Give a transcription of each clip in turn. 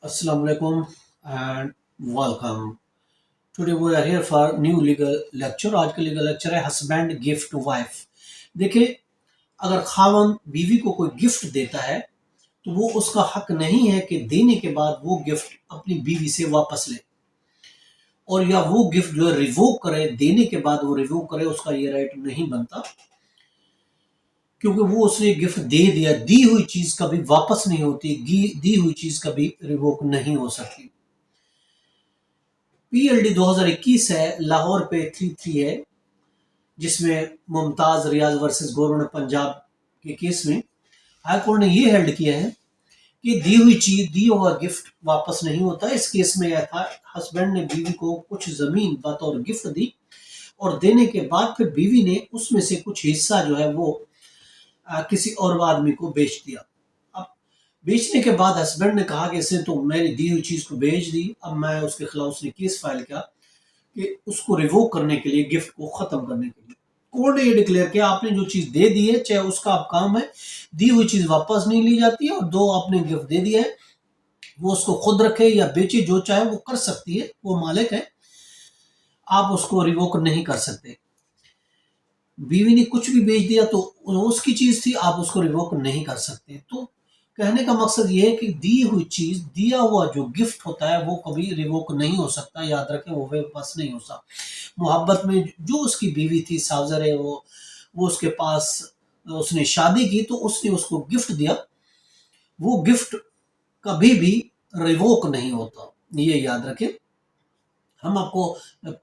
Assalamu alaikum and welcome. Today we are here for new legal lecture. आज का legal lecture है husband gift wife. देखिए, अगर खावन बीवी को कोई गिफ्ट देता है तो वो उसका हक नहीं है कि देने के बाद वो गिफ्ट अपनी बीवी से वापस ले, और या वो गिफ्ट जो है रिवोक करे, देने के बाद वो रिवोक करे, उसका ये राइट नहीं बनता, क्योंकि वो उसने गिफ्ट दे दिया। दी हुई चीज कभी वापस नहीं होती, दी हुई चीज कभी रिवोक नहीं हो सकती। PLD 2021 है, लाहौर पे 33 है, जिसमें मुमताज रियाज वर्सेस गवर्नमेंट पंजाब के केस में हाई कोर्ट ने ये हेल्ड किया है कि दी हुई चीज, दी हुआ गिफ्ट वापस नहीं होता। इस केस में यह था, हस्बैंड ने बीवी को कुछ जमीन बतौर गिफ्ट दी और देने के बाद फिर बीवी ने उसमें से कुछ हिस्सा जो है वो किसी और आदमी को बेच दिया। अब बेचने के बाद हस्बैंड ने कहा कि इसने तो मेरी दी हुई चीज को बेच दी। अब मैं उसके खिलाफ उसने केस फाइल किया कि उसको रिवोक करने के लिए, गिफ्ट को खत्म करने के लिए। कोर्ट ने ये डिक्लेयर किया, आपने जो चीज दे दी है, चाहे उसका आप काम है, दी हुई चीज वापस नहीं ली जाती है, और दो आपने गिफ्ट दे दिया है, वो उसको खुद रखे या बेचे, जो चाहे वो कर सकती है, वो मालिक है, आप उसको रिवोक नहीं कर सकते। बीवी ने कुछ भी बेच दिया तो उसकी चीज थी, आप उसको रिवोक नहीं कर सकते। तो कहने का मकसद ये है कि दी हुई चीज, दिया हुआ जो गिफ्ट होता है, वो कभी रिवोक नहीं हो सकता। याद रखें, वो वापस नहीं हो सकता। मोहब्बत में जो उसकी बीवी थी, सावजर है, वो उसके पास, उसने शादी की तो उसने उसको गिफ्ट दिया, वो गिफ्ट कभी भी रिवोक नहीं होता, ये याद रखें। हम आपको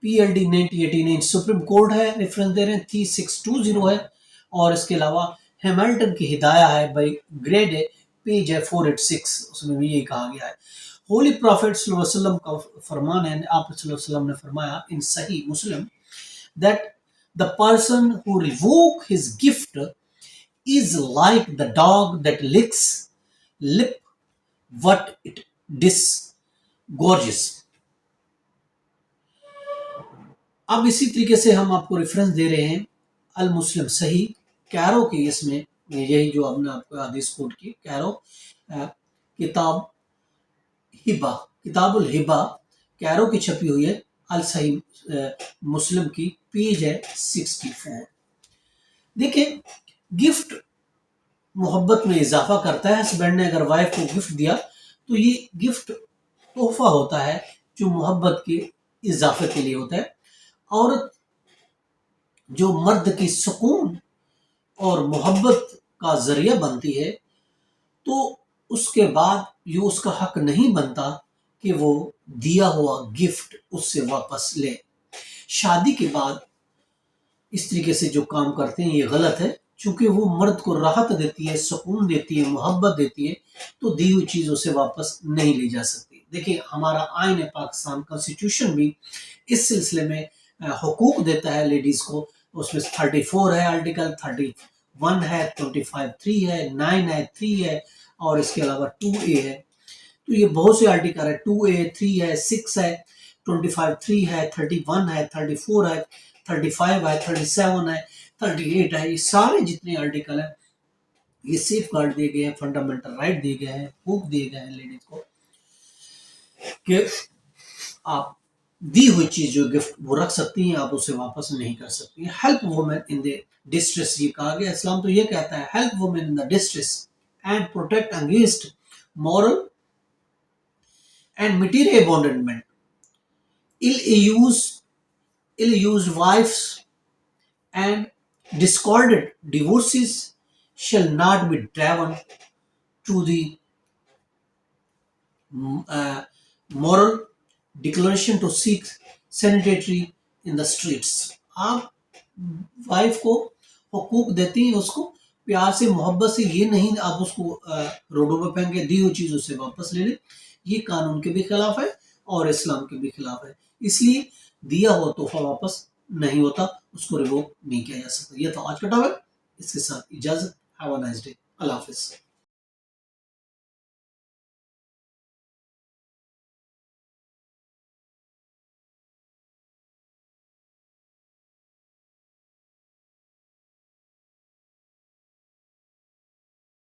PLD 1989 सुप्रीम कोर्ट है, रेफरेंस दे रहे हैं, 3620 है, और इसके अलावा हैमिल्टन की हिदाया है बाई ग्रेड है, पेज है 486, उसमें भी यही कहा गया है। होली प्रॉफिट सल्लल्लाहु अलैहि वसल्लम का फरमान है, आप सल्लल्लाहु अलैहि वसल्लम ने फरमाया इन सही मुस्लिम that the person who revoke his gift is like the dog that licks lip what it disgorges। अब इसी तरीके से हम आपको रेफरेंस दे रहे हैं अल मुस्लिम सही कैरो के, इसमें यही जो हमने आपको हदीस कोट की, कैरो किताब हिबा, किताबुल हिबा कैरो की छपी हुई है, अल सही मुस्लिम की, पेज है 64। देखिए, गिफ्ट मोहब्बत में इजाफा करता है। हस्बैंड ने अगर वाइफ को गिफ्ट दिया तो ये गिफ्ट तोहफा होता है जो मोहब्बत के इजाफे के लिए होता है। औरत जो मर्द की सुकून और मोहब्बत का जरिया बनती है, तो उसके बाद ये उसका हक नहीं बनता कि वो दिया हुआ गिफ्ट उससे वापस ले। शादी के बाद इस तरीके से जो काम करते हैं ये गलत है, क्योंकि वो मर्द को राहत देती है, सुकून देती है, मोहब्बत देती है, तो दी हुई चीज उसे वापस नहीं ली जा सकती। देखिए, हमारा आईन पाकिस्तान कॉन्स्टिट्यूशन भी इस सिलसिले में हुकूक देता है लेडीज को। उसमें 34 है आर्टिकल, 31 है, 25(3) है, 9 है, 3 है, और इसके अलावा 2A है। तो ये बहुत से आर्टिकल है, 2A, 3 है, 6 है, 25(3) है, 31 है, 34 है, 35 है, 37 है, 38 है। ये सारे जितने आर्टिकल है, ये सेफ गार्ड दिए गए हैं, फंडामेंटल राइट दिए गए हैं, हुकूक दिए गए हैं लेडीज को कि आप दी हुई चीज जो गिफ्ट वो रख सकती हैं, आप उसे वापस नहीं कर सकती। Help women in the distress, ये कहा गया। इस्लाम तो ये कहता है, help women in the distress and protect against moral and material abandonment, ill used wives and discarded divorces shall not be driven to the moral declaration to seek sanitary in the streets. आप wife को हुकूक देती हैं, उसको प्यार से, मोहब्बत से, ये नहीं आप उसको रोडों पर फेंक के दी हुई चीज उससे वापस ले लें। ये कानून के भी खिलाफ है और इस्लाम के भी खिलाफ है। इसलिए दिया हुआ तोहफा वापस नहीं होता, उसको रिवोक नहीं किया जा सकता। ये तो आज का टॉपिक, इसके साथ इजाजत। Have a nice day. Allah Hafiz.